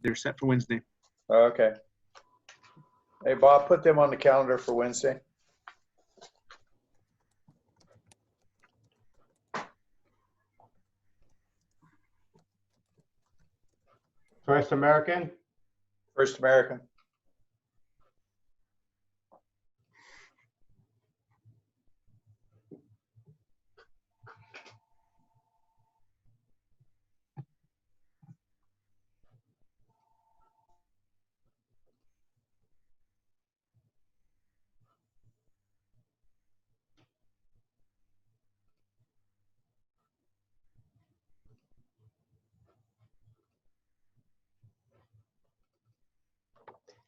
They're set for Wednesday. Okay. Hey, Bob, put them on the calendar for Wednesday. First American? First American.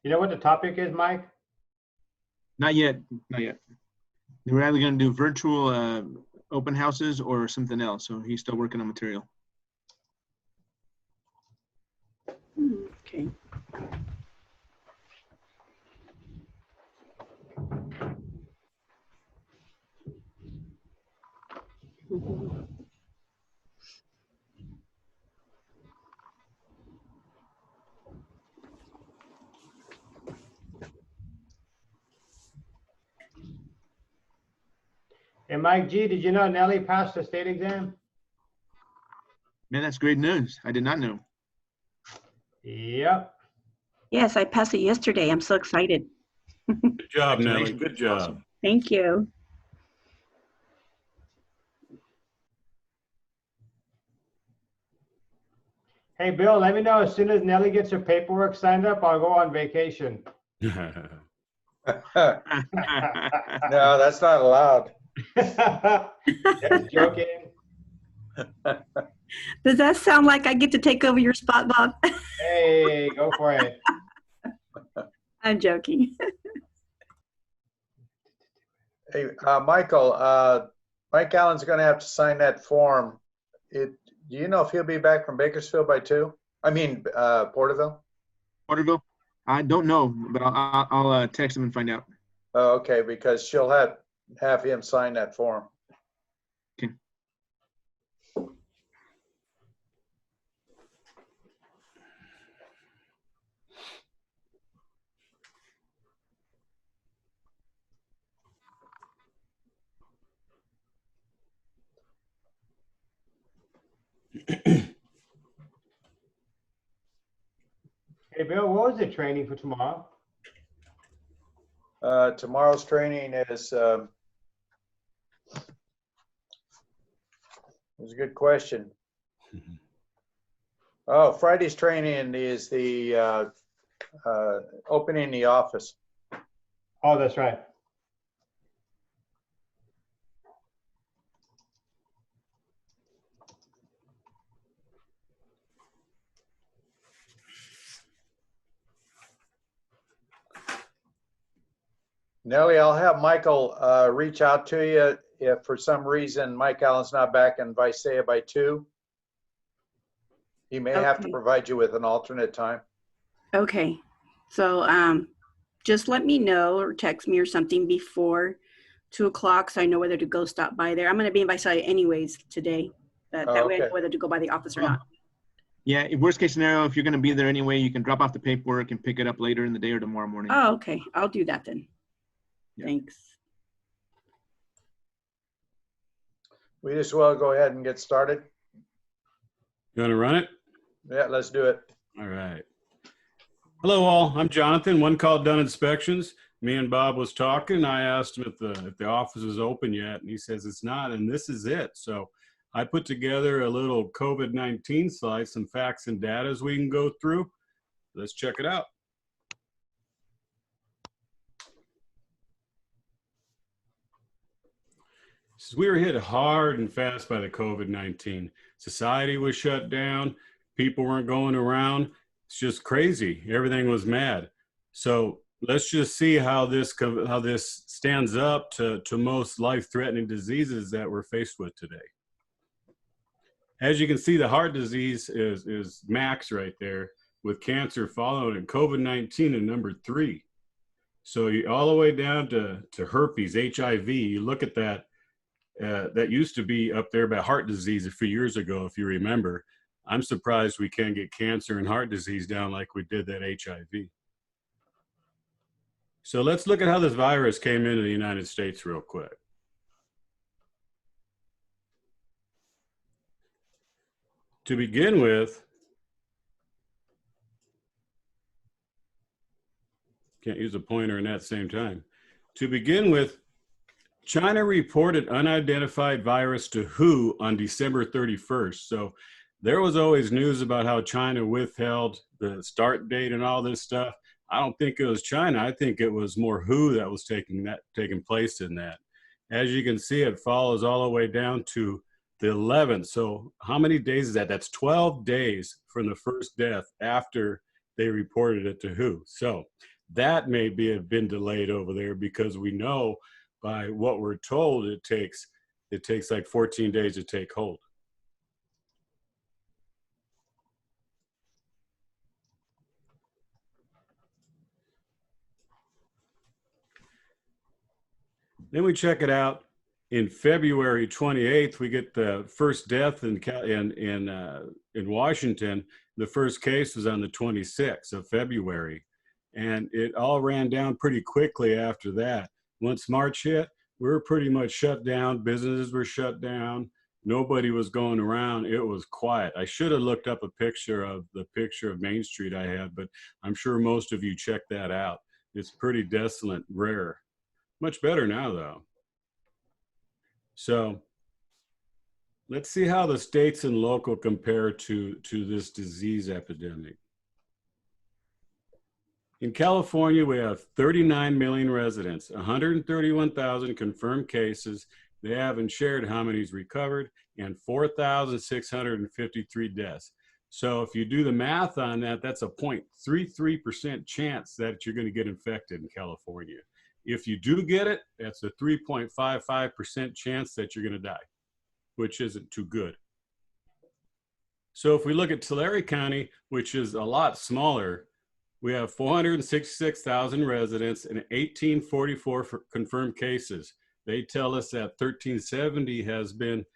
You know what the topic is, Mike? Not yet. Not yet. They were either going to do virtual open houses or something else. So he's still working on material. Okay. Hey, Mike G, did you know Nellie passed the state exam? Man, that's great news. I did not know. Yep. Yes, I passed it yesterday. I'm so excited. Good job, Nellie. Good job. Awesome. Thank you. Hey, Bill, let me know as soon as Nellie gets her paperwork signed up, I'll go on vacation. No, that's not allowed. Just joking. Does that sound like I get to take over your spot, Bob? Hey, go for it. I'm joking. Hey, Michael, Mike Allen's going to have to sign that form. Do you know if he'll be back from Bakersfield by 2? I mean, Porterville? Porterville? I don't know, but I'll text him and find out. Oh, okay, because she'll have him sign that form. Okay. Hey, Bill, what was the training for tomorrow? Tomorrow's training is a good question. Oh, Friday's training is the opening the office. Oh, that's right. Nellie, I'll have Michael reach out to you if for some reason Mike Allen's not back in Visalia by 2. He may have to Okay. provide you with an alternate time. Okay. So just let me know or text me or something before 2 o'clock so I know whether to go stop by there. I'm going to be in Visalia anyways today. That way I Okay. know whether to go by the office or not. Yeah, worst case scenario, if you're going to be there anyway, you can drop off the paperwork and pick it up later in the day or tomorrow morning. Oh, okay. I'll do that then. Yeah. Thanks. We just well go ahead and get started. You want to run it? Yeah, let's do it. All right. Hello, all. I'm Jonathan, 1CallDone Inspections. Me and Bob was talking. I asked him if the office is open yet, and he says it's not, and this is it. So I put together a little COVID-19 slide, some facts and data as we can go through. Let's check it out. We were hit hard and fast by the COVID-19. Society was shut down. People weren't going around. It's just crazy. Everything was mad. So let's just see how this stands up to most life-threatening diseases that we're faced with today. As you can see, the heart disease is max right there, with cancer following and COVID-19 at number 3. So all the way down to herpes, HIV. You look at that. That used to be up there by heart disease a few years ago, if you remember. I'm surprised we can't get cancer and heart disease down like we did that HIV. So let's look at how this virus came into the United States real quick. To begin with, can't use a pointer in that same time. To begin with, China reported unidentified virus to WHO on December 31st. So there was always news about how China withheld the start date and all this stuff. I don't think it was China. I think it was more WHO that was taking place in that. As you can see, it follows all the way down to the 11th. So how many days is that? That's 12 days from the first death after they reported it to WHO. So that may have been delayed over there, because we know by what we're told it takes like 14 days to take hold. Then we check it out. In February 28th, we get the first death in Washington. The first case was on the 26th of February. And it all ran down pretty quickly after that. Once March hit, we were pretty much shut down. Businesses were shut down. Nobody was going around. It was quiet. I should have looked up a picture of Main Street I had, but I'm sure most of you checked that out. It's pretty desolate, rare. Much better now, though. So let's see how the states and local compare to this disease epidemic. In California, we have 39 million residents, 131,000 confirmed cases. They haven't shared how many's recovered, and 4,653 deaths. So if you do the math on that, that's a 0.33% chance that you're going to get infected in California. If you do get it, that's a 3.55% chance that you're going to die, which isn't too good. So if we look at Tulare County, which is a lot smaller, we have 466,000 residents and 1,844 confirmed cases. They tell us that 1,370 has been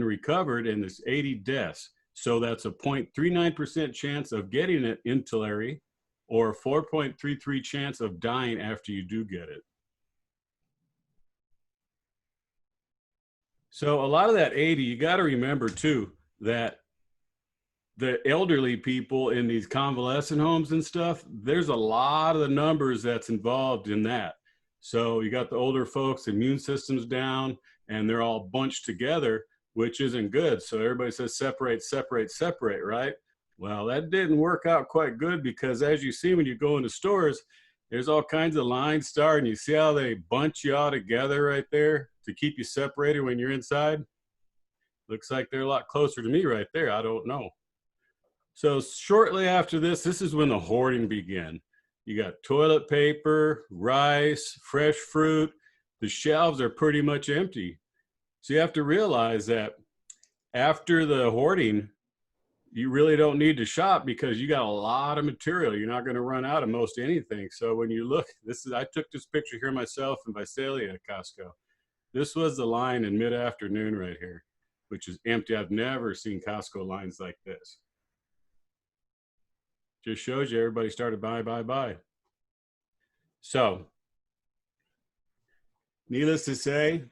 recovered, and there's 80 deaths. So that's a 0.39% chance of getting it in Tulare, or a 4.33 chance of dying after you do get it. So a lot of that 80, you got to remember too, that the elderly people in these convalescent homes and stuff, there's a lot of the numbers that's involved in that. So you got the older folks, immune system's down, and they're all bunched together, which isn't good. So everybody says separate, separate, separate, right? Well, that didn't work out quite good, because as you see when you go into stores, there's all kinds of lines starting. You see how they bunch you all together right there to keep you separated when you're inside? Looks like they're a lot closer to me right there. I don't know. So shortly after this is when the hoarding began. You got toilet paper, rice, fresh fruit. The shelves are pretty much empty. So you have to realize that after the hoarding, you really don't need to shop, because you got a lot of material. You're not going to run out of most anything. So when you look, I took this picture here myself in Visalia at Costco. This was the line in mid-afternoon right here, which is empty. I've never seen Costco lines like this. Just shows you everybody started buy. So, needless to say,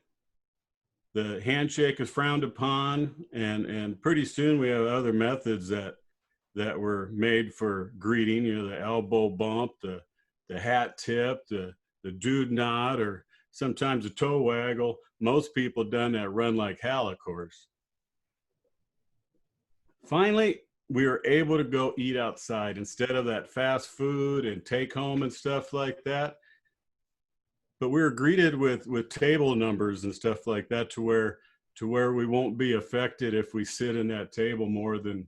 the handshake is frowned upon, and pretty soon we have other methods that were made for greeting. You know, the elbow bump, the hat tip, the dude nod, or sometimes a toe waggle. Most people done that run like hell, of course. Finally, we were able to go eat outside instead of that fast food and take home and stuff like that. But we were greeted with table numbers and stuff like that to where we won't be affected if we sit in that table more than,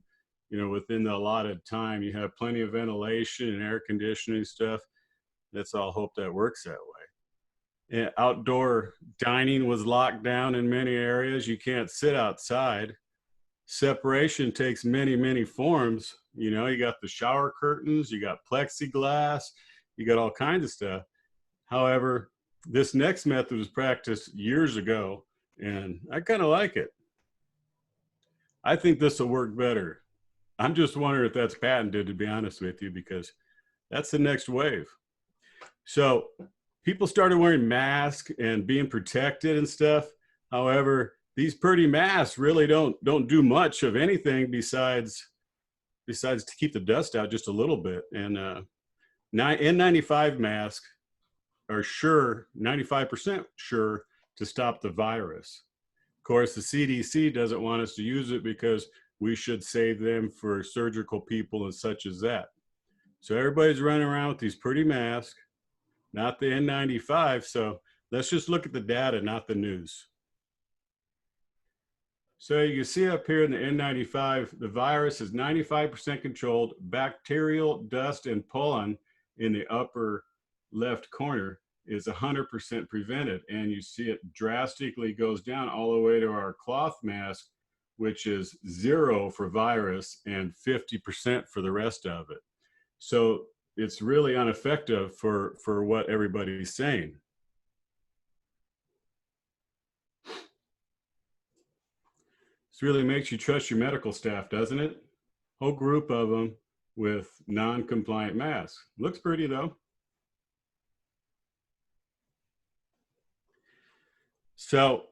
within the allotted time. You have plenty of ventilation and air conditioning stuff. Let's all hope that works that way. And outdoor dining was locked down in many areas. You can't sit outside. Separation takes many, many forms. You got the shower curtains, you got plexiglass, you got all kinds of stuff. However, this next method was practiced years ago, and I kind of like it. I think this will work better. I'm just wondering if that's patented, to be honest with you, because that's the next wave. So people started wearing masks and being protected and stuff. However, these pretty masks really don't do much of anything besides to keep the dust out just a little bit. And N95 masks are sure, 95% sure, to stop the virus. Of course, the CDC doesn't want us to use it because we should save them for surgical people and such as that. So everybody's running around with these pretty masks, not the N95. So let's just look at the data, not the news. So you can see up here in the N95, the virus is 95% controlled. Bacterial dust and pollen in the upper left corner is 100% prevented. And you see it drastically goes down all the way to our cloth mask, which is 0 for virus and 50% for the rest of it. So it's really ineffective for what everybody's saying. This really makes you trust your medical staff, doesn't it? Whole group of them with non-compliant masks. Looks pretty though. So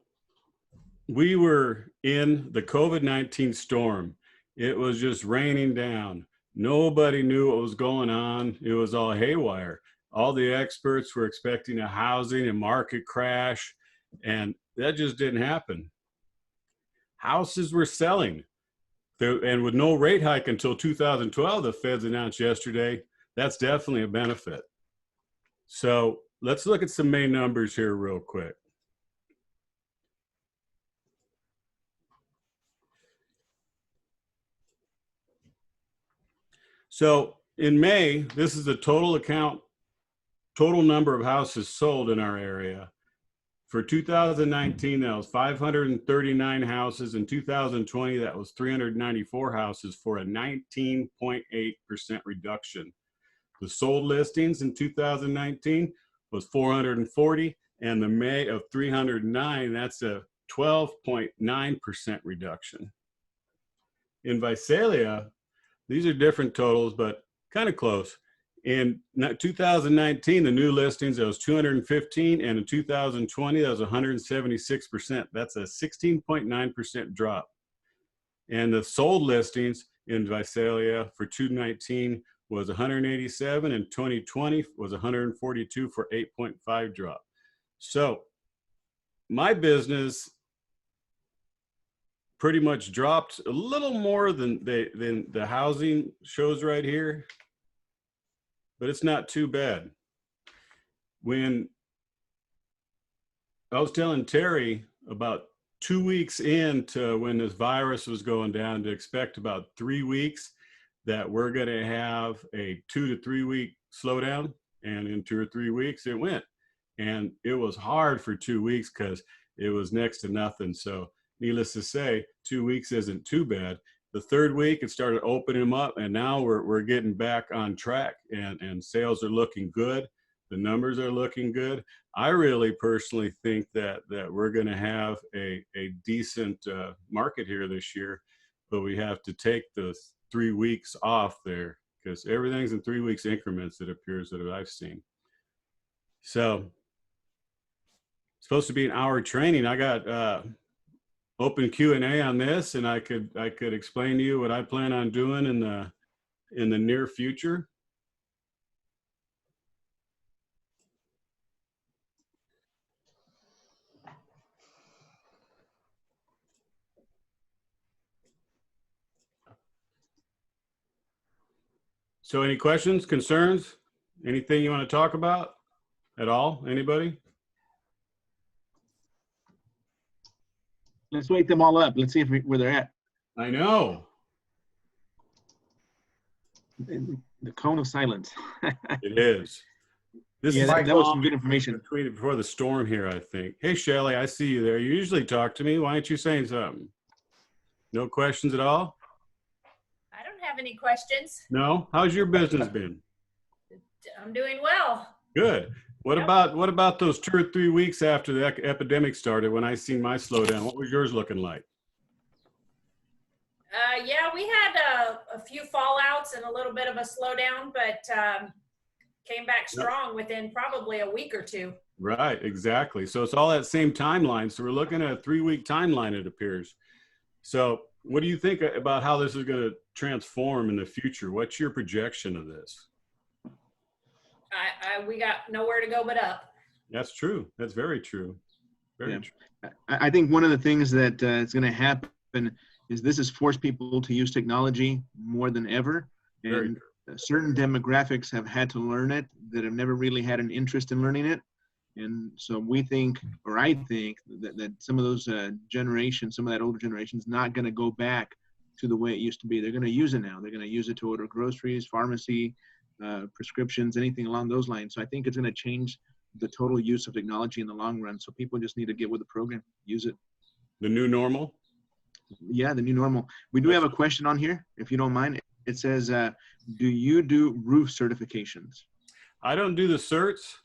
we were in the COVID-19 storm. It was just raining down. Nobody knew what was going on. It was all haywire. All the experts were expecting a housing and market crash, and that just didn't happen. Houses were selling. And with no rate hike until 2012, the Feds announced yesterday, that's definitely a benefit. So let's look at some main numbers here real quick. So in May, this is the total number of houses sold in our area. For 2019, that was 539 houses. In 2020, that was 394 houses for a 19.8% reduction. The sold listings in 2019 was 440, and the May of 309, that's a 12.9% reduction. In Visalia, these are different totals, but kind of close. In 2019, the new listings, that was 215, and in 2020, that was 176%. That's a 16.9% drop. And the sold listings in Visalia for 2019 was 187, and 2020 was 142 for 8.5 drop. So my business pretty much dropped a little more than the housing shows right here, but it's not too bad. When I was telling Terry about 2 weeks into when this virus was going down, to expect about 3 weeks that we're going to have a 2 to 3 week slowdown, and in 2 or 3 weeks it went. And it was hard for 2 weeks because it was next to nothing. So needless to say, 2 weeks isn't too bad. The third week, it started opening them up, and now we're getting back on track, and sales are looking good. The numbers are looking good. I really personally think that we're going to have a decent market here this year, but we have to take the 3 weeks off there because everything's in 3 weeks increments, it appears, that I've seen. So it's supposed to be an hour training. I got open Q&A on this, and I could explain to you what I plan on doing in the near future. So any questions, concerns, anything you want to talk about at all? Anybody? Let's wake them all up. Let's see where they're at. I know. The cone of silence. It is. This Yeah, is that was some good information. tweeted before the storm here, I think. Hey, Shelly, I see you there. You usually talk to me. Why aren't you saying something? No questions at all? I don't have any questions. No? How's your business been? I'm doing well. Good. What about those 2 or 3 weeks after the epidemic started when I seen my slowdown? What was yours looking like? Yeah, we had a few fallouts and a little bit of a slowdown, but came back strong within probably a week or two. Right, exactly. So it's all that same timeline. So we're looking at a 3-week timeline, it appears. So what do you think about how this is going to transform in the future? What's your projection of this? We got nowhere to go but up. That's true. That's very true. Very Yeah. true. I think one of the things that is going to happen is this has forced people to use technology more than ever. Very And true. certain demographics have had to learn it that have never really had an interest in learning it. And so we think, or I think, that some of those generations, some of that older generation is not going to go back to the way it used to be. They're going to use it now. They're going to use it to order groceries, pharmacy, prescriptions, anything along those lines. So I think it's going to change the total use of technology in the long run. So people just need to get with the program, use it. The new normal? Yeah, the new normal. We do have a question on here, if you don't mind. It says, do you do roof certifications? I don't do the certs,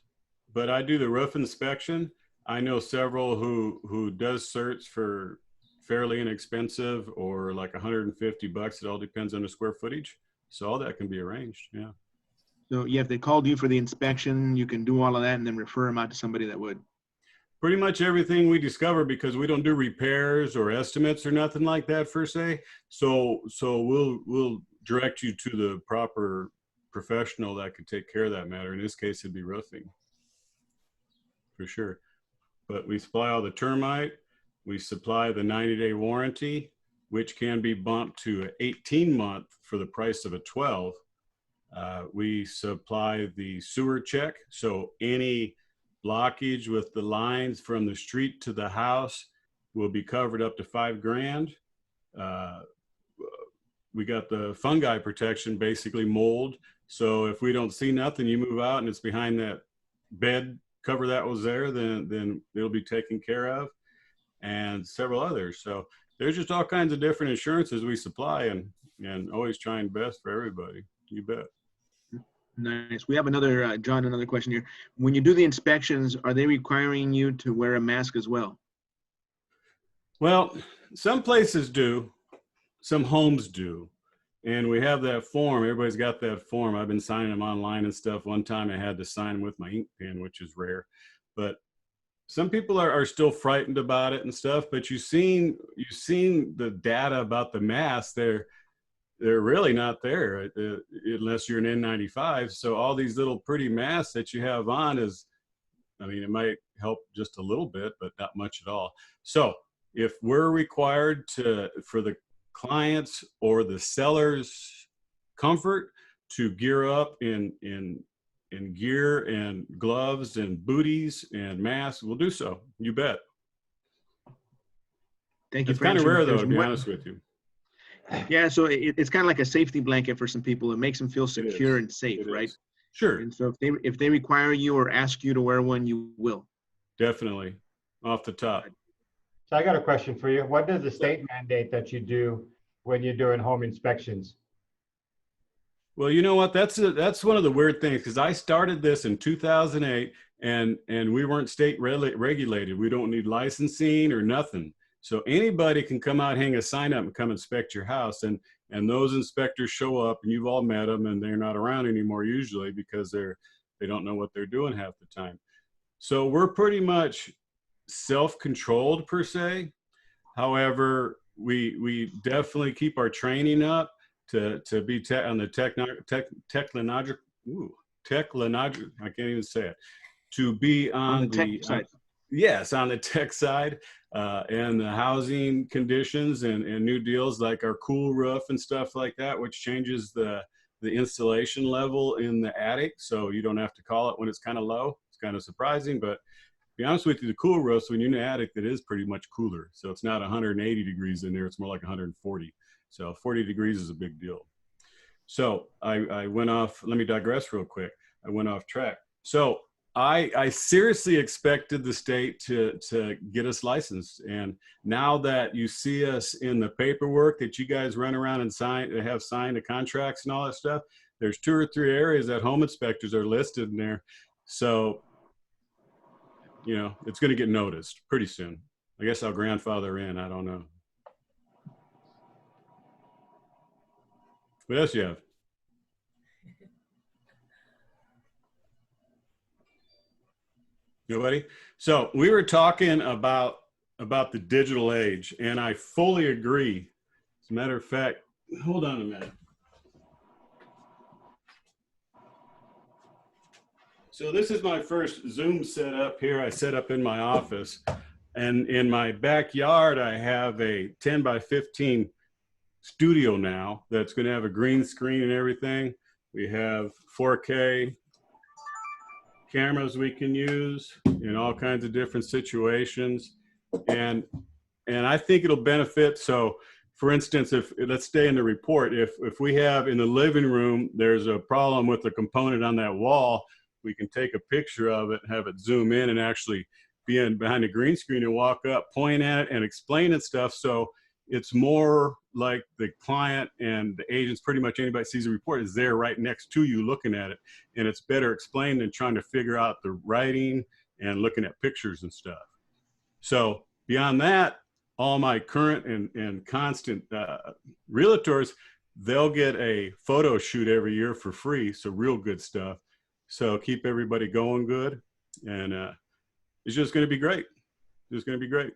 but I do the roof inspection. I know several who does certs for fairly inexpensive or like $150. It all depends on the square footage. So all that can be arranged. Yeah. So yeah, if they called you for the inspection, you can do all of that and then refer them out to somebody that would. Pretty much everything we discover, because we don't do repairs or estimates or nothing like that per se. So we'll direct you to the proper professional that could take care of that matter. In this case, it'd be roofing for sure. But we supply all the termite. We supply the 90-day warranty, which can be bumped to an 18-month for the price of a 12. We supply the sewer check. So any blockage with the lines from the street to the house will be covered up to $5,000. We got the fungi protection, basically mold. So if we don't see nothing, you move out and it's behind that bed cover that was there, then it'll be taken care of, and several others. So there's just all kinds of different insurances we supply, and always trying best for everybody. You bet. Nice. We have another, John, another question here. When you do the inspections, are they requiring you to wear a mask as well? Well, some places do, some homes do. And we have that form. Everybody's got that form. I've been signing them online and stuff. One time I had to sign them with my ink pen, which is rare. But some people are still frightened about it and stuff. But you've seen the data about the masks. They're really not there unless you're an N95. So all these little pretty masks that you have on is, I mean, it might help just a little bit, but not much at all. So if we're required for the clients or the seller's comfort to gear up in gear and gloves and booties and masks, we'll do so. You bet. Thank you. It's kind of rare though, to be honest with you. Yeah, so it's kind of like a safety blanket for some people. It makes them feel secure and safe, right? Sure. And so if they require you or ask you to wear one, you will. Definitely. Off the top. So I got a question for you. What does the state mandate that you do when you're doing home inspections? Well, you know what? That's one of the weird things, because I started this in 2008 and we weren't state regulated. We don't need licensing or nothing. So anybody can come out, hang a sign up and come inspect your house. And those inspectors show up and you've all met them, and they're not around anymore usually because they don't know what they're doing half the time. So we're pretty much self-controlled per se. However, we definitely keep our training up to be on the technological, I can't even say it, to be on the tech side. Yes, on the tech side, and the housing conditions and new deals like our cool roof and stuff like that, which changes the installation level in the attic. So you don't have to call it when it's kind of low. It's kind of surprising, but to be honest with you, the cool roofs, when you're in the attic, it is pretty much cooler. So it's not 180 degrees in there. It's more like 140. So 40 degrees is a big deal. So I went off, let me digress real quick. I went off track. So I seriously expected the state to get us licensed. And now that you see us in the paperwork that you guys run around and have signed the contracts and all that stuff, there's 2 or 3 areas that home inspectors are listed in there. So, you know, it's going to get noticed pretty soon. I guess I'll grandfather in, I don't know. What else you have? Nobody? So we were talking about the digital age, and I fully agree. As a matter of fact, hold on a minute. So this is my first Zoom setup here. I set up in my office, and in my backyard, I have a 10 by 15 studio now that's going to have a green screen and everything. We have 4K cameras we can use in all kinds of different situations, and I think it'll benefit. So for instance, if let's stay in the report, if we have in the living room there's a problem with a component on that wall, we can take a picture of it, have it zoom in, and actually be in behind the green screen and walk up, point at it, and explain it stuff. So it's more like the client and the agents, pretty much anybody sees a report is there right next to you looking at it. And it's better explained than trying to figure out the writing and looking at pictures and stuff. So beyond that, all my current and constant realtors, they'll get a photo shoot every year for free. So real good stuff. So keep everybody going good. And it's just going to be great. It's going to be great.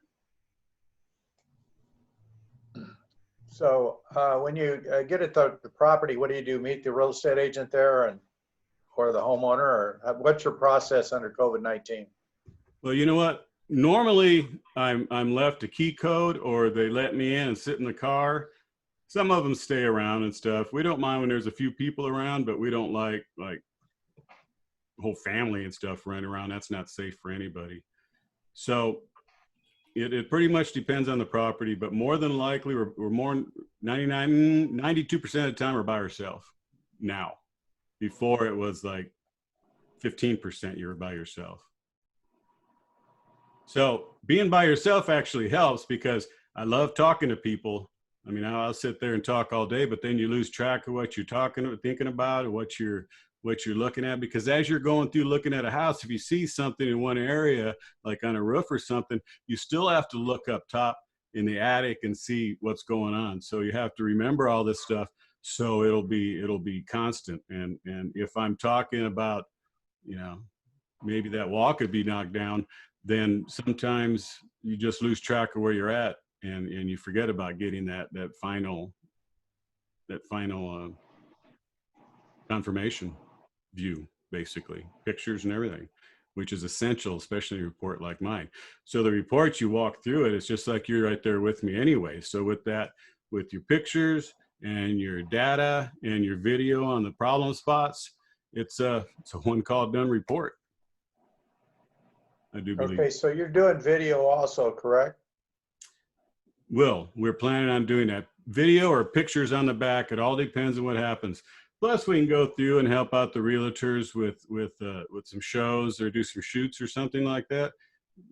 So when you get at the property, what do you do? Meet the real estate agent there or the homeowner, or what's your process under COVID-19? Well, you know what? Normally I'm left a key code, or they let me in and sit in the car. Some of them stay around and stuff. We don't mind when there's a few people around, but we don't like whole family and stuff running around. That's not safe for anybody. So it pretty much depends on the property, but more than likely we're more 92% of the time we're by ourselves now. Before it was like 15% you were by yourself. So being by yourself actually helps, because I love talking to people. I mean, I'll sit there and talk all day, but then you lose track of what you're thinking about, or what you're looking at. Because as you're going through looking at a house, if you see something in one area, like on a roof or something, you still have to look up top in the attic and see what's going on. So you have to remember all this stuff. So it'll be constant. And if I'm talking about, maybe that wall could be knocked down, then sometimes you just lose track of where you're at, and you forget about getting that final confirmation view, basically pictures and everything, which is essential, especially in a report like mine. So the report, you walk through it, it's just like you're right there with me anyway. So with your pictures and your data and your video on the problem spots, it's a 1CallDone report. I do believe. Okay, so you're doing video also, correct? We're planning on doing that. Video or pictures on the back. It all depends on what happens. Plus, we can go through and help out the realtors with some shows, or do some shoots or something like that.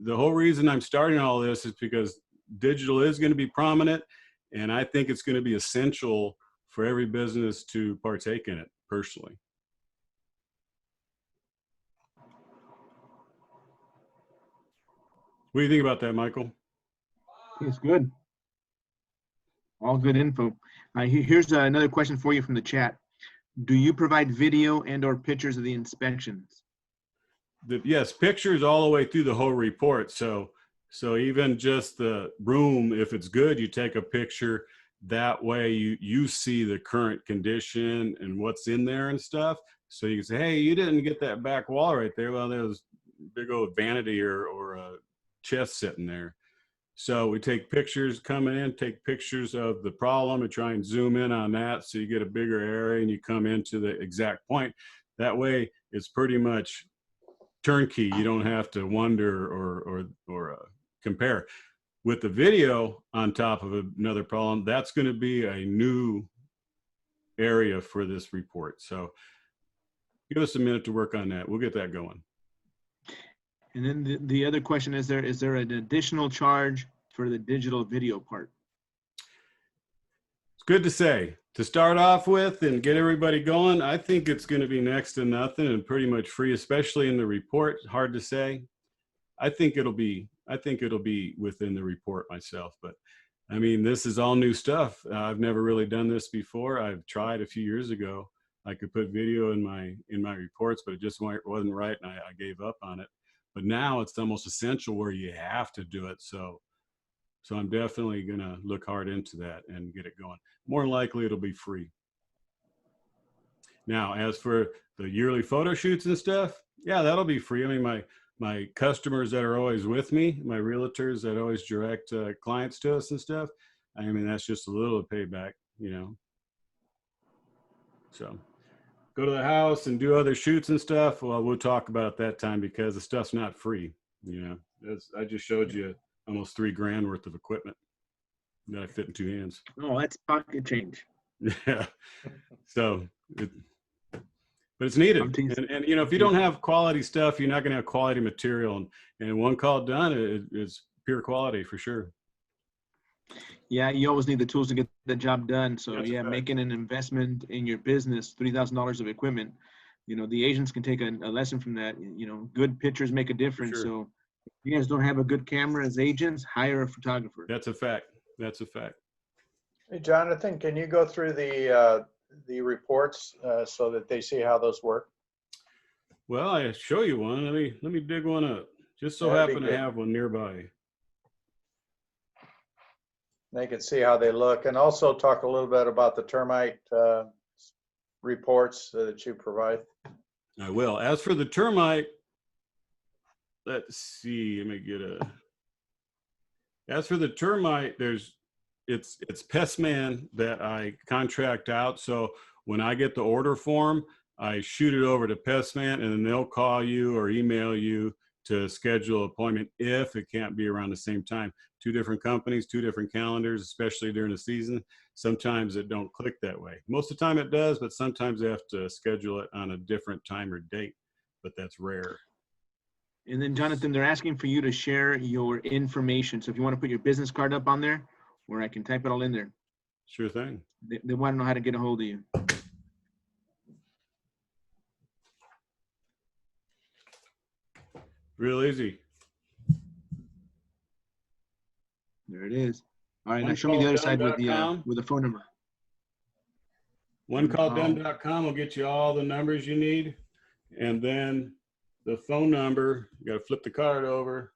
The whole reason I'm starting all this is because digital is going to be prominent, and I think it's going to be essential for every business to partake in it personally. What do you think about that, Michael? It's good. All good info. Here's another question for you from the chat. Do you provide video and/or pictures of the inspections? Yes, pictures all the way through the whole report. So even just the room, if it's good, you take a picture. That way you see the current condition and what's in there and stuff. So you can say, hey, you didn't get that back wall right there. Well, there was big old vanity or a chest sitting there. So we take pictures coming in, take pictures of the problem and try and zoom in on that, so you get a bigger area and you come into the exact point. That way it's pretty much turnkey. You don't have to wonder or compare. With the video on top of another problem, that's going to be a new area for this report. So give us a minute to work on that. We'll get that going. And then the other question, is there an additional charge for the digital video part? It's good to say. To start off with and get everybody going, I think it's going to be next to nothing and pretty much free, especially in the report. Hard to say. I think it'll be within the report myself, but I mean, this is all new stuff. I've never really done this before. I've tried a few years ago. I could put video in my reports, but it just wasn't right, and I gave up on it. But now it's almost essential where you have to do it. So I'm definitely gonna look hard into that and get it going. More than likely, it'll be free. Now, as for the yearly photo shoots and stuff, yeah, that'll be free. I mean, my customers that are always with me, my realtors that always direct clients to us and stuff, I mean, that's just a little payback, you know. So go to the house and do other shoots and stuff. Well, we'll talk about it that time, because the stuff's not free, you know. I just showed you almost $3,000 worth of equipment that I fit in 2 hands. Oh, that's pocket change. Yeah. So, but it's needed. And you know, if you don't have quality stuff, you're not going to have quality material. And One Call Done is pure quality for sure. Yeah, you always need the tools to get the job done. So That's yeah, a fact. making an investment in your business, $3,000 of equipment, you know, the agents can take a lesson from that. You know, good pictures make a difference. sure. So if you guys don't have a good camera as agents, hire a photographer. That's a fact. That's a fact. Hey, Jonathan, can you go through the reports so that they see how those work? Well, I show you one. Let me dig one up. Just so That'd be happen to good. have one nearby. They can see how they look, and also talk a little bit about the termite reports that you provide. I will. As for the termite, let's see. Let me get a. As for the termite, it's Pestman that I contract out. So when I get the order form, I shoot it over to Pestman, and then they'll call you or email you to schedule an appointment if it can't be around the same time. 2 different companies, 2 different calendars, especially during the season. Sometimes it don't click that way. Most of the time it does, but sometimes they have to schedule it on a different time or date, but that's rare. And then Jonathan, they're asking for you to share your information. So if you want to put your business card up on there, where I can type it all in there. Sure thing. They want to know how to get a hold of you. Real easy. There it is. All right, now show me the other side with the phone number. 1CallDone.com will get you all the numbers you need. And then the phone number, you got to flip the card over,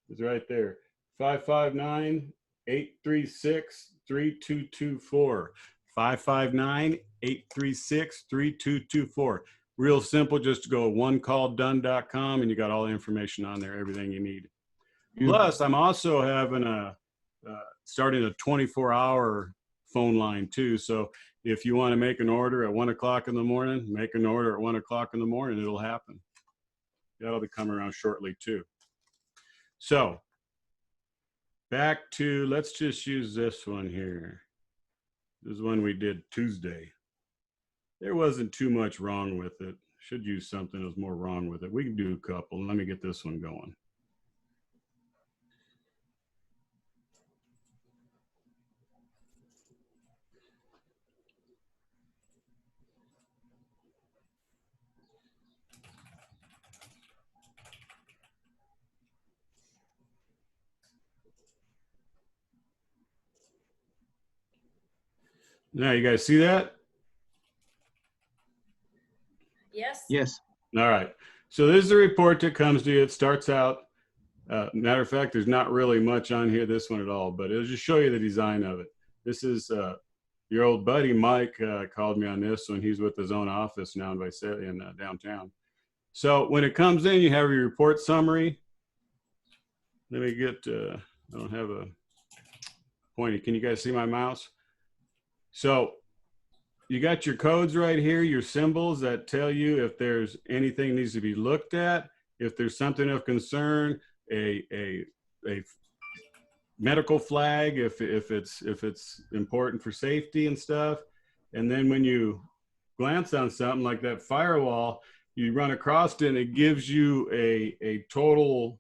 is right there. 559-836-3224. 559-836-3224. Real simple, just go 1CallDone.com and you got all the information on there, everything you need. Plus, I'm also having starting a 24-hour phone line too. So if you want to make an order at 1 o'clock in the morning, make an order at 1 o'clock in the morning, it'll happen. That'll be coming around shortly too. So back to, let's just use this one here. This is one we did Tuesday. There wasn't too much wrong with it. Should use something that was more wrong with it. We can do a couple. Let me get this one going. Now, you guys see that? Yes. Yes. All right. So this is the report that comes to you. It starts out, matter of fact, there's not really much on here, this one at all, but it'll just show you the design of it. This is your old buddy, Mike, called me on this one. He's with his own office now in downtown. So when it comes in, you have your report summary. Let me get, I don't have a pointy. Can you guys see my mouse? So you got your codes right here, your symbols that tell you if there's anything needs to be looked at, if there's something of concern, a medical flag, if it's important for safety and stuff. And then when you glance on something like that firewall, you run across it and it gives you a total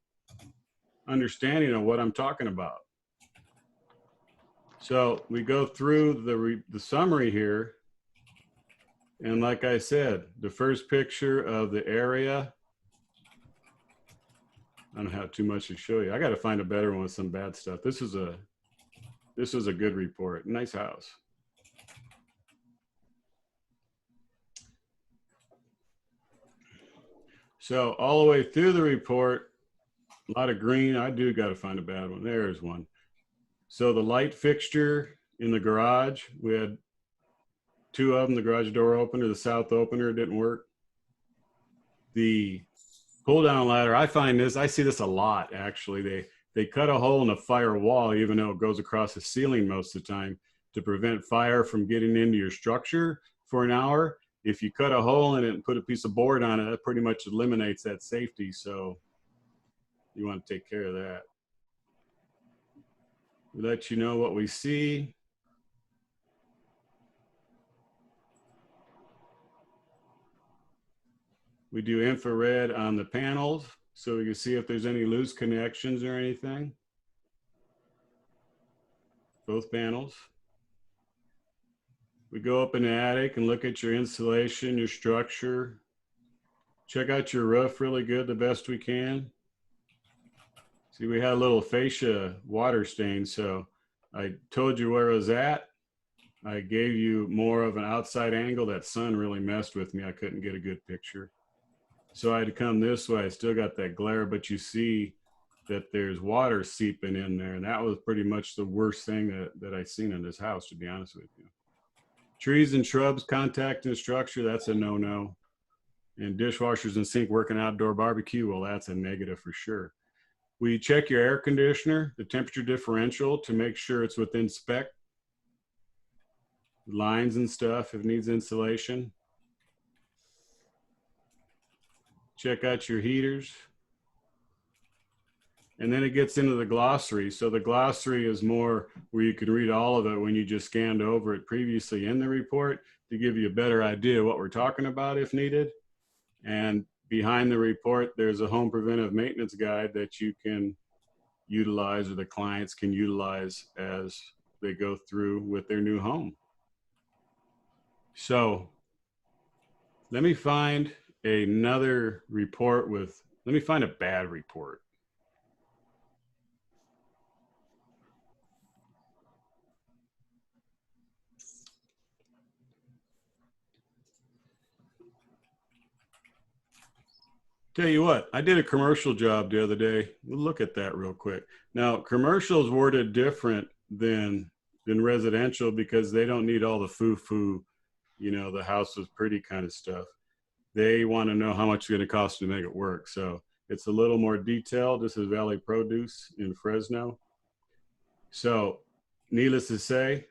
understanding of what I'm talking about. So we go through the summary here. And like I said, the first picture of the area, I don't have too much to show you. I got to find a better one with some bad stuff. This is this was a good report. Nice house. So all the way through the report, a lot of green. I do got to find a bad one. There's one. So the light fixture in the garage, we had 2 of them. The garage door opener, the south opener didn't work. The pull down ladder, I see this a lot actually. They cut a hole in the fire wall, even though it goes across the ceiling most of the time, to prevent fire from getting into your structure for an hour. If you cut a hole in it and put a piece of board on it, that pretty much eliminates that safety. So you want to take care of that. We let you know what we see. We do infrared on the panels so we can see if there's any loose connections or anything. Both panels. We go up in the attic and look at your insulation, your structure. Check out your roof really good, the best we can. See, we had a little fascia water stain, so I told you where it was at. I gave you more of an outside angle. That sun really messed with me. I couldn't get a good picture. So I had to come this way. I still got that glare, but you see that there's water seeping in there. And that was pretty much the worst thing that I seen in this house, to be honest with you. Trees and shrubs contacting the structure, that's a no-no. And dishwashers and sink working outdoor barbecue, well, that's a negative for sure. We check your air conditioner, the temperature differential, to make sure it's within spec. Lines and stuff, if it needs insulation. Check out your heaters. And then it gets into the glossary. So the glossary is more where you can read all of it when you just scanned over it previously in the report to give you a better idea of what we're talking about if needed. And behind the report, there's a home preventive maintenance guide that you can utilize, or the clients can utilize as they go through with their new home. So let me find another report let me find a bad report. Tell you what, I did a commercial job the other day. We'll look at that real quick. Now, commercials worded different than residential because they don't need all the foo-foo, you know, the house was pretty kind of stuff. They want to know how much it's going to cost to make it work. So it's a little more detailed. This is Valley Produce in Fresno. So needless to say,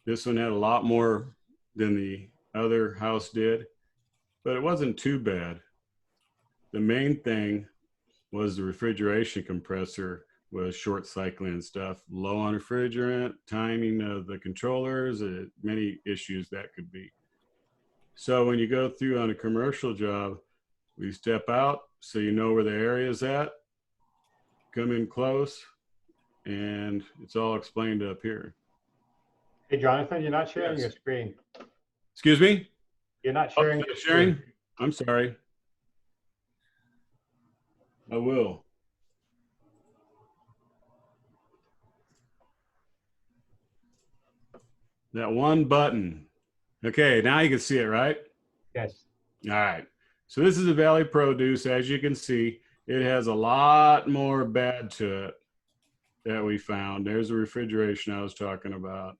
this one had a lot more than the other house did, but it wasn't too bad. The main thing was the refrigeration compressor was short cycling and stuff, low on refrigerant, timing of the controllers, many issues that could be. So when you go through on a commercial job, we step out so you know where the area is at, come in close, and it's all explained up here. Hey, Jonathan, you're not sharing Yes. your screen. Excuse me? You're not sharing Oh, your sharing? screen. I'm sorry. I will. That one button. Okay, now you can see it, right? Yes. All right. So this is a Valley Produce. As you can see, it has a lot more bad to it that we found. There's the refrigeration I was talking about.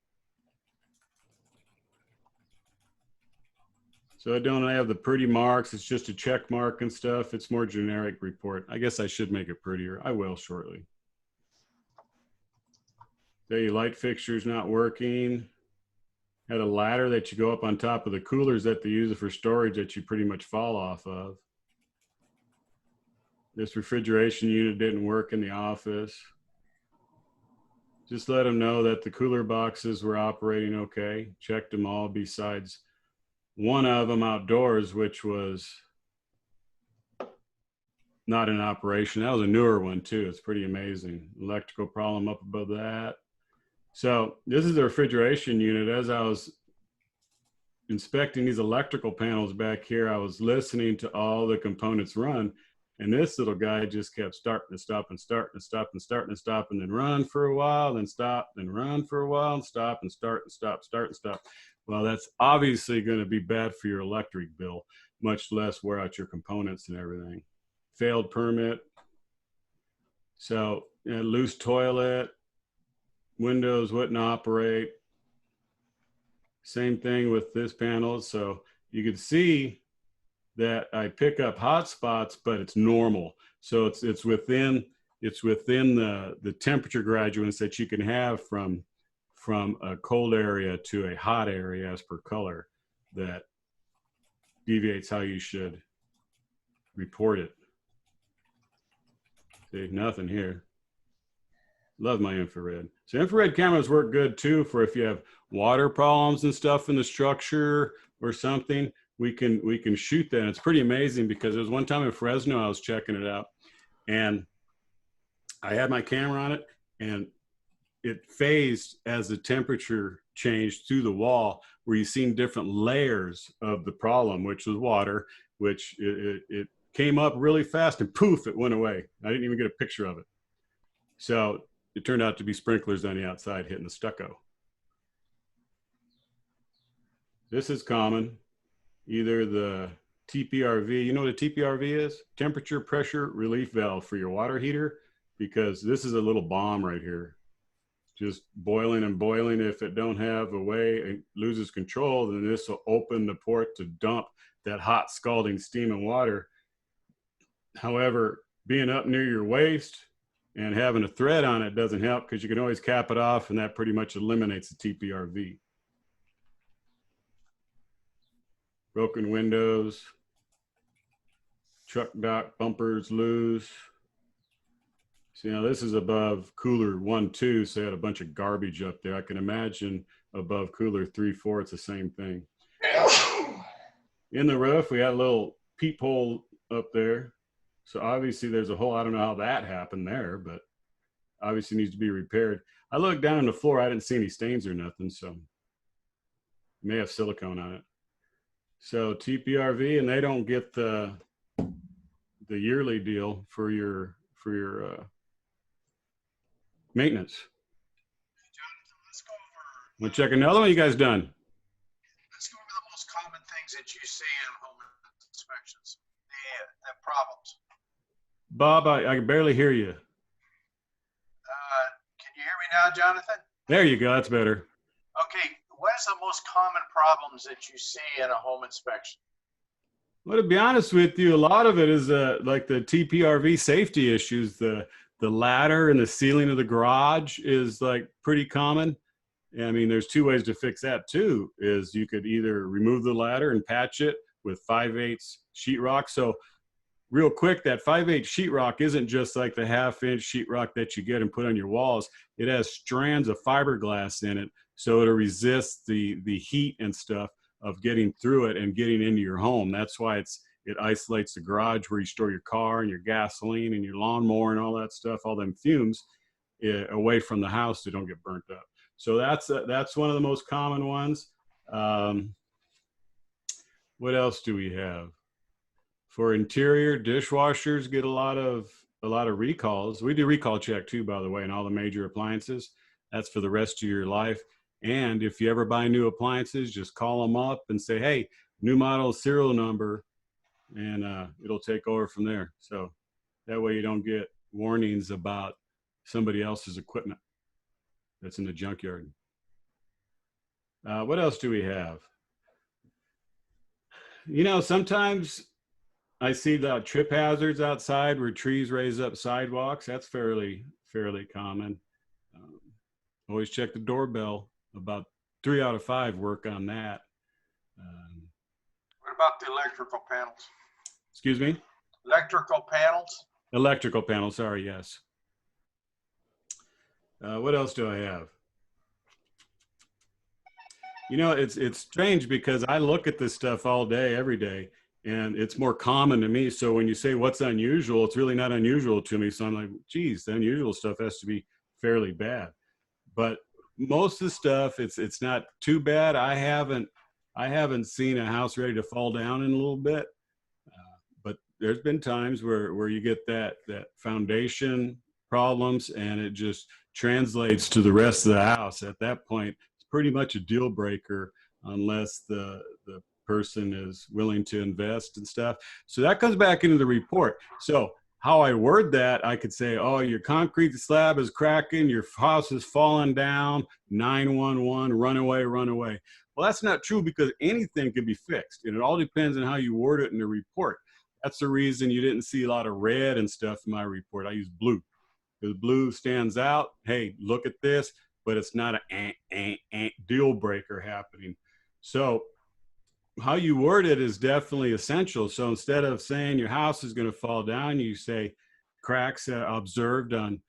So I don't have the pretty marks. It's just a check mark and stuff. It's more generic report. I guess I should make it prettier. I will shortly. The light fixture's not working. Had a ladder that you go up on top of the coolers that they use for storage that you pretty much fall off of. This refrigeration unit didn't work in the office. Just let them know that the cooler boxes were operating okay. Checked them all besides one of them outdoors, which was not in operation. That was a newer one too. It's pretty amazing. Electrical problem up above that. So this is the refrigeration unit. As I was inspecting these electrical panels back here, I was listening to all the components run. And this little guy just kept starting to stop and start and stop and start and stop and then run for a while, then stop, then run for a while and stop and start and stop, start and stop. Well, that's obviously going to be bad for your electric bill, much less wear out your components and everything. Failed permit. So, you know, loose toilet, windows wouldn't operate. Same thing with this panel. So you can see that I pick up hot spots, but it's normal. So it's within the temperature gradients that you can have from a cold area to a hot area as per color that deviates how you should report it. See, nothing here. Love my infrared. So infrared cameras work good too for if you have water problems and stuff in the structure or something. We can shoot that. And it's pretty amazing because there was one time in Fresno I was checking it out, and I had my camera on it, and it phased as the temperature changed through the wall, where you've seen different layers of the problem, which was water, which it came up really fast and poof, it went away. I didn't even get a picture of it. So it turned out to be sprinklers on the outside hitting the stucco. This is common. Either the TPRV, you know what a TPRV is? Temperature pressure relief valve for your water heater, because this is a little bomb right here. Just boiling and boiling. If it don't have a way, it loses control, then this will open the port to dump that hot scalding steam and water. However, being up near your waist and having a thread on it doesn't help, because you can always cap it off, and that pretty much eliminates the TPRV. Broken windows, truck dock bumpers loose. See, now this is above cooler 1-2, so I had a bunch of garbage up there. I can imagine above cooler 3-4, it's the same thing. In the roof, we had a little peephole up there. So obviously there's a hole. I don't know how that happened there, but obviously needs to be repaired. I looked down on the floor. I didn't see any stains or nothing, so may have silicone on it. So TPRV, and they don't get the yearly deal for your maintenance. Jonathan, let's go over. Want to check another one? You guys done? Let's go over the most common things that you see in home inspections. The problems. Bob, I can barely hear you. Can you hear me now, Jonathan? There you go. That's better. Okay. What is the most common problems that you see in a home inspection? Well, to be honest with you, a lot of it is like the TPRV safety issues. The ladder and the ceiling of the garage is like pretty common. I mean, there's two ways to fix that too. Is you could either remove the ladder and patch it with 5/8 sheetrock. So real quick, that 5/8 sheetrock isn't just like the 1/2-inch sheetrock that you get and put on your walls. It has strands of fiberglass in it, so it'll resist the heat and stuff of getting through it and getting into your home. That's why it isolates the garage where you store your car and your gasoline and your lawnmower and all that stuff, all them fumes, away from the house so they don't get burnt up. So that's one of the most common ones. What else do we have? For interior, dishwashers get a lot of recalls. We do recall check too, by the way, on all the major appliances. That's for the rest of your life. And if you ever buy new appliances, just call them up and say, hey, new model serial number, and it'll take over from there. So that way you don't get warnings about somebody else's equipment that's in the junkyard. What else do we have? You know, sometimes I see the trip hazards outside where trees raise up sidewalks. That's fairly common. Always check the doorbell. About 3 out of 5 work on that. What about the electrical panels? Excuse me? Electrical panels? Electrical panels, sorry, yes. What else do I have? You know, it's strange because I look at this stuff all day, every day, and it's more common to me. So when you say what's unusual, it's really not unusual to me. So I'm like, geez, the unusual stuff has to be fairly bad. But most of the stuff, it's not too bad. I haven't seen a house ready to fall down in a little bit, but there's been times where you get that foundation problems and it just translates to the rest of the house. At that point, it's pretty much a deal breaker unless the person is willing to invest and stuff. So that comes back into the report. So how I word that, I could say, oh, your concrete slab is cracking, your house is falling down, 911, run away, run away. Well, that's not true because anything can be fixed, and it all depends on how you word it in the report. That's the reason you didn't see a lot of red and stuff in my report. I use blue because blue stands out. Hey, look at this, but it's not a deal breaker happening. So how you word it is definitely essential. So instead of saying your house is going to fall down, you say cracks observed on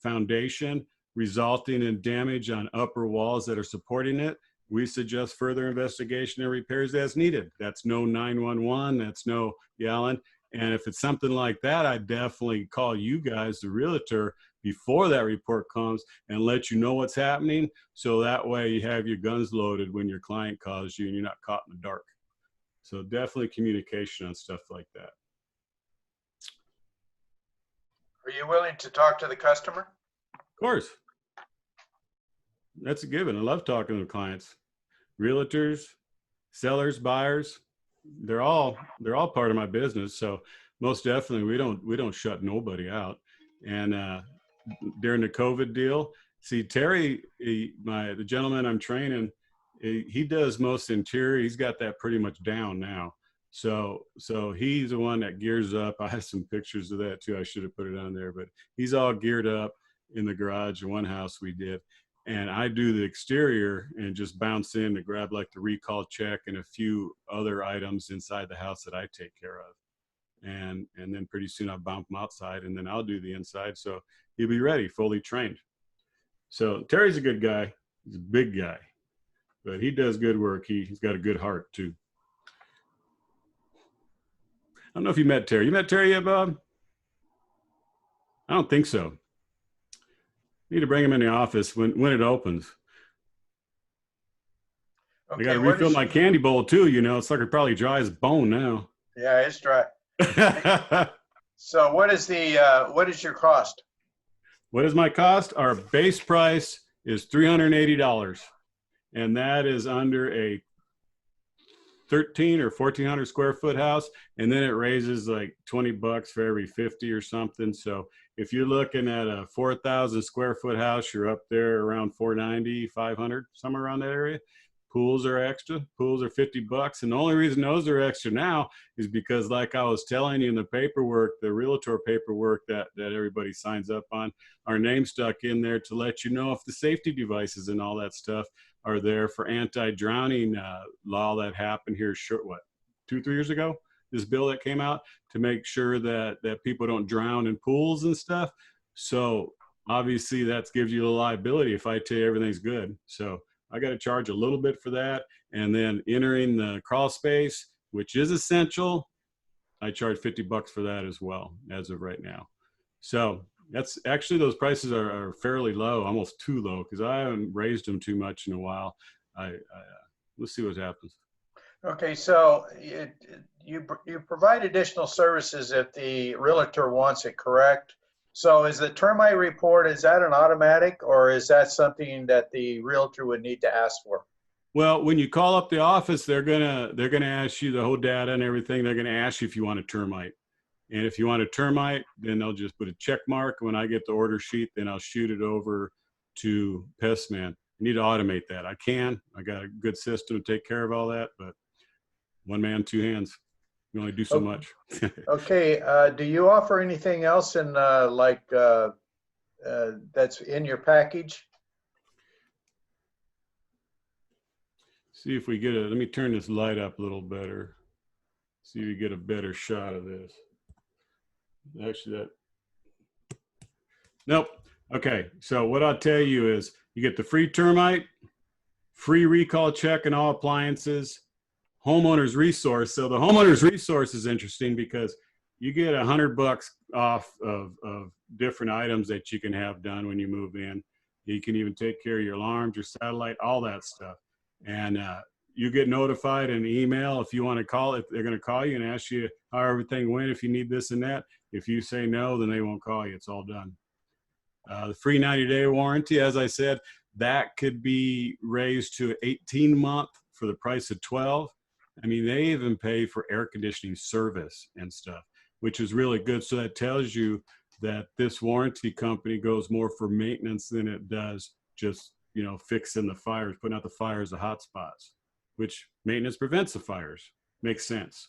foundation resulting in damage on upper walls that are supporting it. We suggest further investigation and repairs as needed. That's no 911, that's no yelling. And if it's something like that, I definitely call you guys, the realtor, before that report comes and let you know what's happening. So that way you have your guns loaded when your client calls you and you're not caught in the dark. So definitely communication on stuff like that. Are you willing to talk to the customer? Of course. That's a given. I love talking to clients. Realtors, sellers, buyers, they're all part of my business. So most definitely we don't shut nobody out. And during the COVID deal, see Terry, the gentleman I'm training, he does most interior. He's got that pretty much down now. So he's the one that gears up. I have some pictures of that too. I should have put it on there, but he's all geared up in the garage in one house we did. And I do the exterior and just bounce in to grab like the recall check and a few other items inside the house that I take care of. And then pretty soon I'll bump him outside and then I'll do the inside. So he'll be ready, fully trained. So Terry's a good guy. He's a big guy, but he does good work. He's got a good heart too. I don't know if you met Terry. You met Terry yet, Bob? I don't think so. Need to bring him in the office when it opens. Okay, I got to refill my candy bowl too. You know, it's like it probably dry as bone now. Yeah, it's dry. So what is your cost? What is my cost? Our base price is $380, and that is under a 13 or 1400 square foot house, and then it raises like $20 for every 50 or something. So if you're looking at a 4,000 square foot house, you're up there around 490, 500, somewhere around that area. Pools are extra. Pools are $50, and the only reason those are extra now is because, like I was telling you in the paperwork, the realtor paperwork that everybody signs up on, our name stuck in there to let you know if the safety devices and all that stuff are there for anti-drowning law that happened here 2-3 years ago. This bill that came out to make sure that people don't drown in pools and stuff. So obviously that gives you a liability if I tell you everything's good. So I got to charge a little bit for that. And then entering the crawl space, which is essential, I charge $50 for that as well as of right now. So that's actually, those prices are fairly low, almost too low, because I haven't raised them too much in a while. We'll see what happens. Okay, so you provide additional services if the realtor wants it, correct? So is the termite report, is that an automatic, or is that something that the realtor would need to ask for? Well, when you call up the office, they're gonna ask you the whole data and everything. They're gonna ask you if you want a termite. And if you want a termite, then they'll just put a check mark. When I get the order sheet, then I'll shoot it over to Pestman. I need to automate that. I got a good system to take care of all that, but one man, two hands. You only do so much. Okay. Do you offer anything else in that's in your package? See if we get let me turn this light up a little better. See if we get a better shot of this. Actually, nope. Okay. So what I'll tell you is you get the free termite, free recall check and all appliances, homeowner's resource. So the homeowner's resource is interesting because you get $100 off of different items that you can have done when you move in. You can even take care of your alarms, your satellite, all that stuff. And you get notified in email if you want to call it. They're going to call you and ask you how everything went, if you need this and that. If you say no, then they won't call you. It's all done. The free 90-day warranty, as I said, that could be raised to 18-month for the price of 12. I mean, they even pay for air conditioning service and stuff, which is really good. So that tells you that this warranty company goes more for maintenance than it does just, you know, fixing the fires, putting out the fires, the hot spots, which maintenance prevents the fires. Makes sense.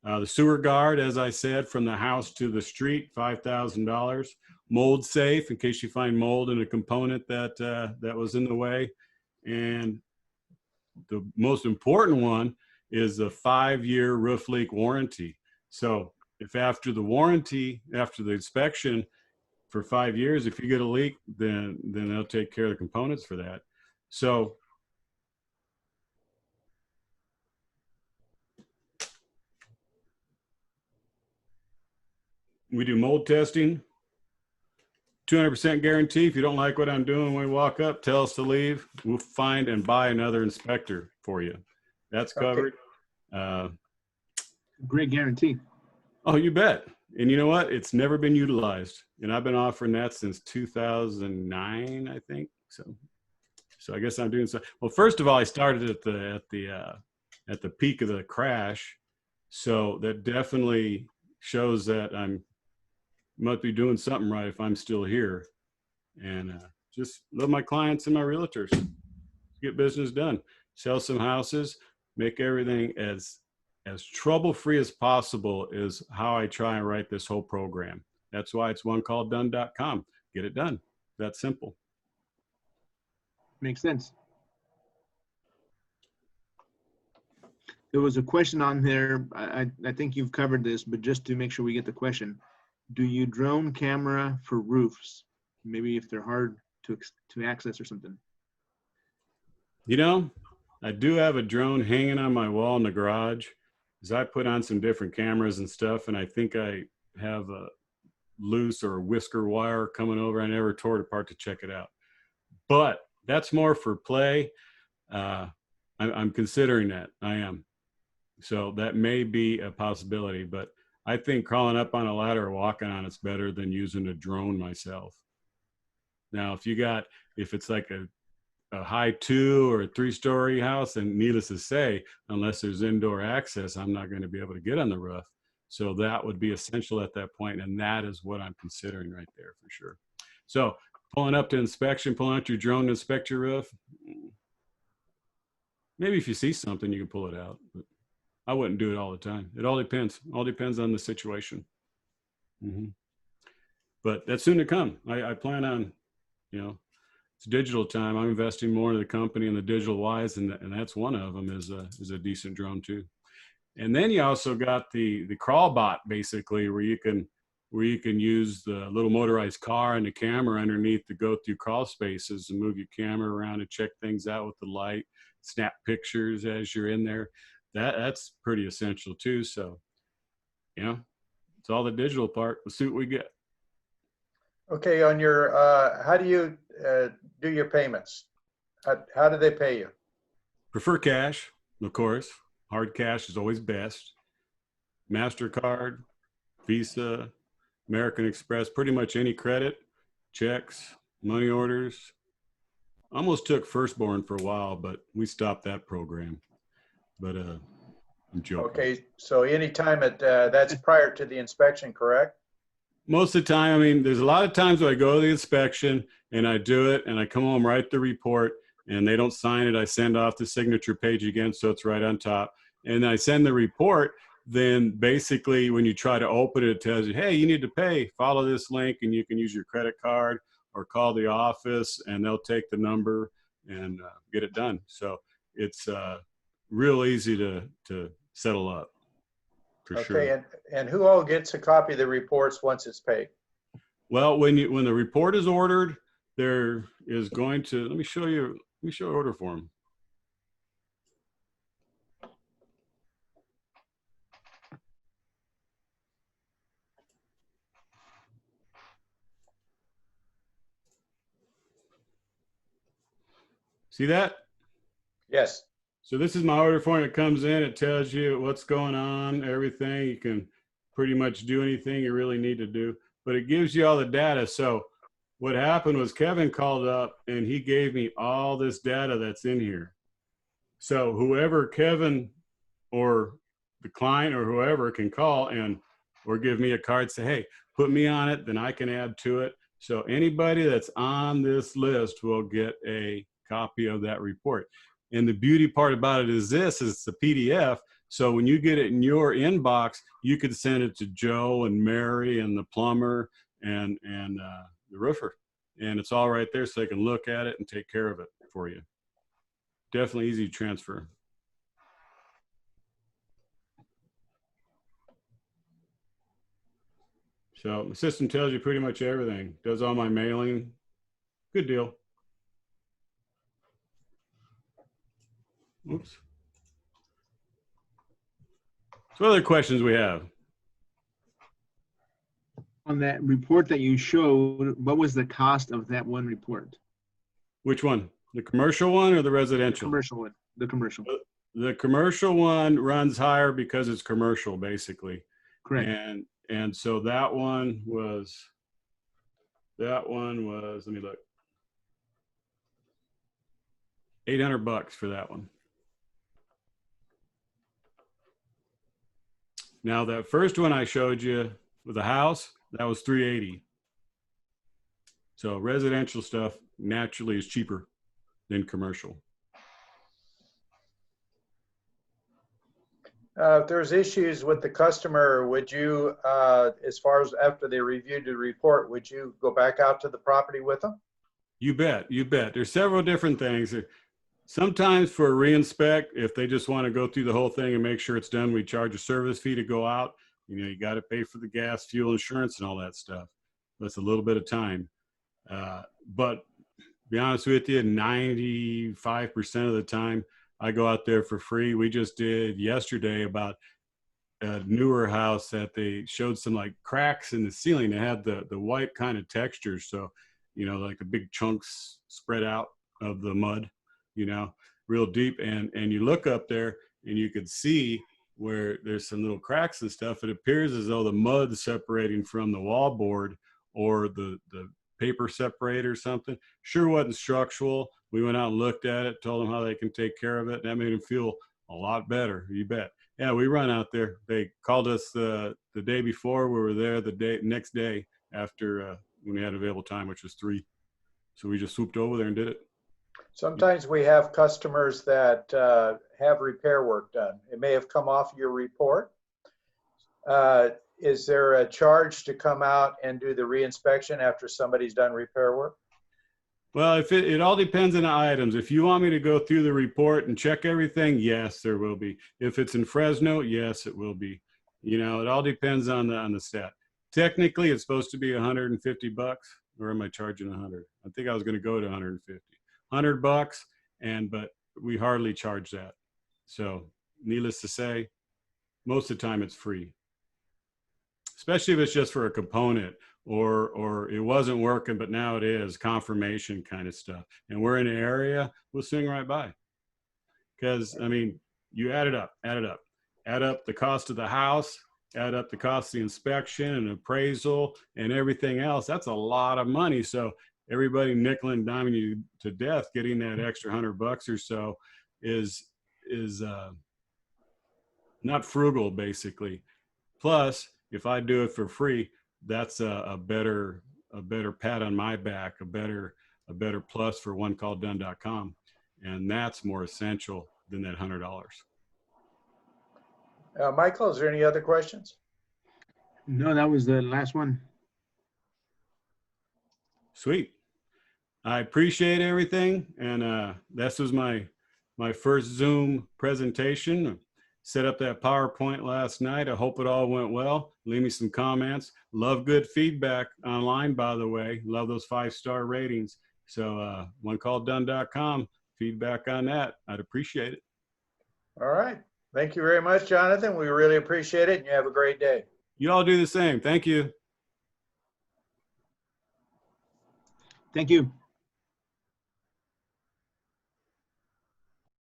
The sewer guard, as I said, from the house to the street, $5,000. Mold safe, in case you find mold in a component that was in the way. And the most important one is the 5-year roof leak warranty. So if after the warranty, after the inspection for 5 years, if you get a leak, then they'll take care of the components for that. So we do mold testing, 200% guarantee. If you don't like what I'm doing when we walk up, tell us to leave. We'll find and buy another inspector for you. That's covered. Great guarantee. Oh, you bet. And you know what? It's never been utilized. And I've been offering that since 2009, I think. So I guess I'm doing so. Well, first of all, I started at the peak of the crash. So that definitely shows that I'm must be doing something right if I'm still here. And just love my clients and my realtors. Get business done. Sell some houses. Make everything as trouble-free as possible is how I try and write this whole program. That's why it's 1CallDone.com. Get it done. That's simple. Makes sense. There was a question on there. I think you've covered this, but just to make sure we get the question, do you drone camera for roofs? Maybe if they're hard to access or something. You know, I do have a drone hanging on my wall in the garage. As I put on some different cameras and stuff, and I think I have a loose or a whisker wire coming over. I never tore it apart to check it out. But that's more for play. I'm considering that. I am. So that may be a possibility, but I think crawling up on a ladder or walking on it's better than using a drone myself. Now, if it's like a high 2 or a 3-story house, and needless to say, unless there's indoor access, I'm not going to be able to get on the roof. So that would be essential at that point, and that is what I'm considering right there for sure. So pulling up to inspection, pulling out your drone to inspect your roof. Maybe if you see something, you can pull it out, but I wouldn't do it all the time. It all depends. All depends on the situation. But that's soon to come. I plan on, it's digital time. I'm investing more in the company and the digital wise, and that's one of them is a decent drone too. And then you also got the crawl bot, basically, where you can use the little motorized car and the camera underneath to go through crawl spaces and move your camera around and check things out with the light, snap pictures as you're in there. That's pretty essential too. So, it's all the digital part. We'll see what we get. Okay, on your, how do you do your payments? How do they pay you? Prefer cash, of course. Hard cash is always best. MasterCard, Visa, American Express, pretty much any credit, checks, money orders. Almost took Firstborn for a while, but we stopped that program. But I'm joking. Okay, so anytime that's prior to the inspection, correct? Most of the time, I mean, there's a lot of times where I go to the inspection and I do it and I come home, write the report, and they don't sign it. I send off the signature page again, so it's right on top. And I send the report. Then basically when you try to open it, it tells you, hey, you need to pay. Follow this link and you can use your credit card or call the office and they'll take the number and get it done. So it's real easy to settle up. For sure. Okay, and who all gets a copy of the reports once it's paid? Well, when the report is ordered, there is going to, let me show you order form. See that? Yes. So this is my order form. It comes in, it tells you what's going on, everything. You can pretty much do anything you really need to do, but it gives you all the data. So what happened was Kevin called up and he gave me all this data that's in here. So whoever Kevin or the client or whoever can call and or give me a card, say, hey, put me on it, then I can add to it. So anybody that's on this list will get a copy of that report. And the beauty part about it is this, is it's a PDF. So when you get it in your inbox, you could send it to Joe and Mary and the plumber and the roofer. And it's all right there so they can look at it and take care of it for you. Definitely easy to transfer. So the system tells you pretty much everything. Does all my mailing. Good deal. Oops. So what other questions we have? On that report that you showed, what was the cost of that one report? Which one? The commercial one or the residential? Commercial one. The commercial. The commercial one runs higher because it's commercial, basically. Correct. And so that one was, let me look. $800 for that one. Now that first one I showed you with the house, that was $380. So residential stuff naturally is cheaper than commercial. If there's issues with the customer, would you, as far as after they reviewed the report, would you go back out to the property with them? You bet, you bet. There's several different things. Sometimes for a reinspect, if they just want to go through the whole thing and make sure it's done, we charge a service fee to go out. You know, you got to pay for the gas, fuel, insurance, and all that stuff. That's a little bit of time. But to be honest with you, 95% of the time, I go out there for free. We just did yesterday about a newer house that they showed some like cracks in the ceiling. They had the white kind of texture. So, you know, like the big chunks spread out of the mud, you know, real deep. And you look up there and you could see where there's some little cracks and stuff. It appears as though the mud separating from the wallboard or the paper separator or something. Sure wasn't structural. We went out and looked at it, told them how they can take care of it. And that made them feel a lot better. You bet. Yeah, we run out there. They called us the day before. We were there the next day after when we had available time, which was 3. So we just swooped over there and did it. Sometimes we have customers that have repair work done. It may have come off your report. Is there a charge to come out and do the reinspection after somebody's done repair work? Well, if it all depends on the items. If you want me to go through the report and check everything, yes, there will be. If it's in Fresno, yes, it will be. You know, it all depends on the stat. Technically, it's supposed to be $150, or am I charging 100? I think I was going to go to 150. $100, but we hardly charge that. So, needless to say, most of the time it's free. Especially if it's just for a component or it wasn't working, but now it is, confirmation kind of stuff. And we're in an area, we'll swing right by. Because, I mean, you add up the cost of the house, add up the cost of the inspection and appraisal and everything else. That's a lot of money. So everybody nickel and diming you to death, getting that extra $100 or so is not frugal, basically. Plus, if I do it for free, that's a better pat on my back, a better plus for 1CallDone.com, and that's more essential than that $100. Michael, is there any other questions? No, that was the last one. Sweet. I appreciate everything, and this was my first Zoom presentation. Set up that PowerPoint last night. I hope it all went well. Leave me some comments. Love good feedback online, by the way. Love those 5-star ratings. So 1CallDone.com, feedback on that. I'd appreciate it. All right. Thank you very much, Jonathan. We really appreciate it, and you have a great day. You all do the same. Thank you. Thank you.